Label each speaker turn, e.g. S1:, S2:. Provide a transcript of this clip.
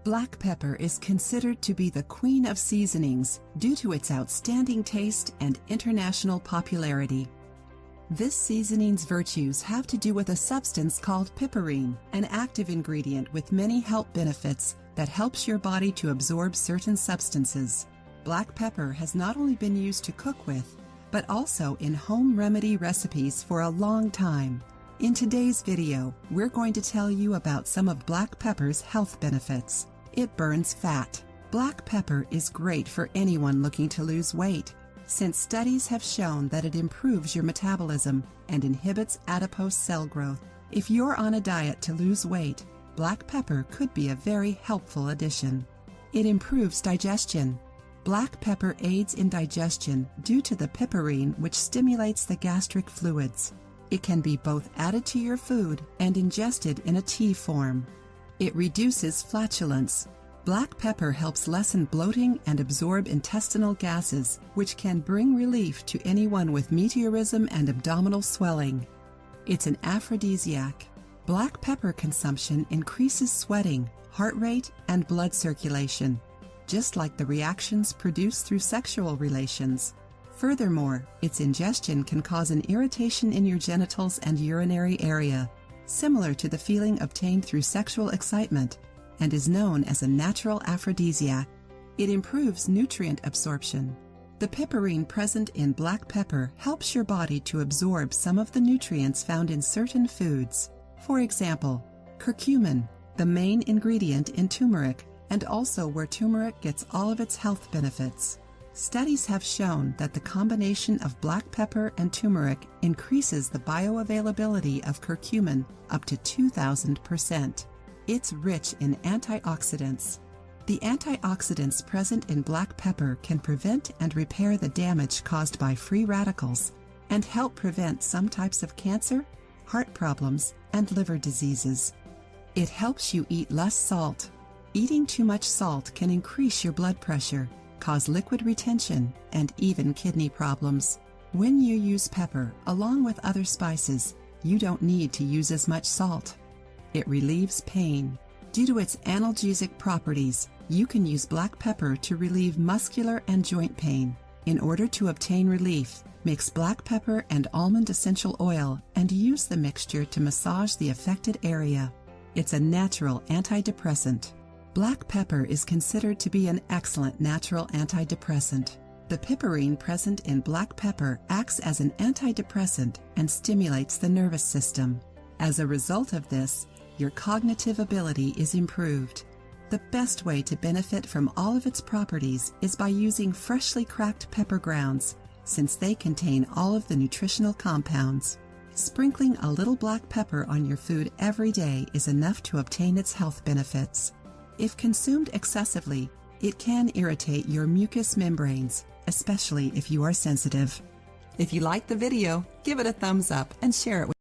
S1: Black pepper is considered to be the queen of seasonings due to its outstanding taste and international popularity. This seasoning's virtues have to do with a substance called piperine, an active ingredient with many health benefits that helps your body to absorb certain substances. Black pepper has not only been used to cook with, but also in home remedy recipes for a long time. In today's video, we're going to tell you about some of black pepper's health benefits. It burns fat. Black pepper is great for anyone looking to lose weight, since studies have shown that it improves your metabolism and inhibits adipose cell growth. If you're on a diet to lose weight, black pepper could be a very helpful addition. It improves digestion. Black pepper aids in digestion due to the piperine, which stimulates the gastric fluids. It can be both added to your food and ingested in a tea form. It reduces flatulence. Black pepper helps lessen bloating and absorb intestinal gases, which can bring relief to anyone with meteorism and abdominal swelling. It's an aphrodisiac. Black pepper consumption increases sweating, heart rate, and blood circulation, just like the reactions produced through sexual relations. Furthermore, its ingestion can cause an irritation in your genitals and urinary area, similar to the feeling obtained through sexual excitement, and is known as a natural aphrodisiac. It improves nutrient absorption. The piperine present in black pepper helps your body to absorb some of the nutrients found in certain foods. For example, curcumin, the main ingredient in turmeric, and also where turmeric gets all of its health benefits. Studies have shown that the combination of black pepper and turmeric increases the bioavailability of curcumin up to 2,000%. It's rich in antioxidants. The antioxidants present in black pepper can prevent and repair the damage caused by free radicals and help prevent some types of cancer, heart problems, and liver diseases. It helps you eat less salt. Eating too much salt can increase your blood pressure, cause liquid retention, and even kidney problems. When you use pepper along with other spices, you don't need to use as much salt. It relieves pain. Due to its analgesic properties, you can use black pepper to relieve muscular and joint pain. In order to obtain relief, mix black pepper and almond essential oil and use the mixture to massage the affected area. It's a natural antidepressant. Black pepper is considered to be an excellent natural antidepressant. The piperine present in black pepper acts as an antidepressant and stimulates the nervous system. As a result of this, your cognitive ability is improved. The best way to benefit from all of its properties is by using freshly cracked pepper grounds, since they contain all of the nutritional compounds. Sprinkling a little black pepper on your food every day is enough to obtain its health benefits. If consumed excessively, it can irritate your mucous membranes, especially if you are sensitive. If you liked the video, give it a thumbs up and share it with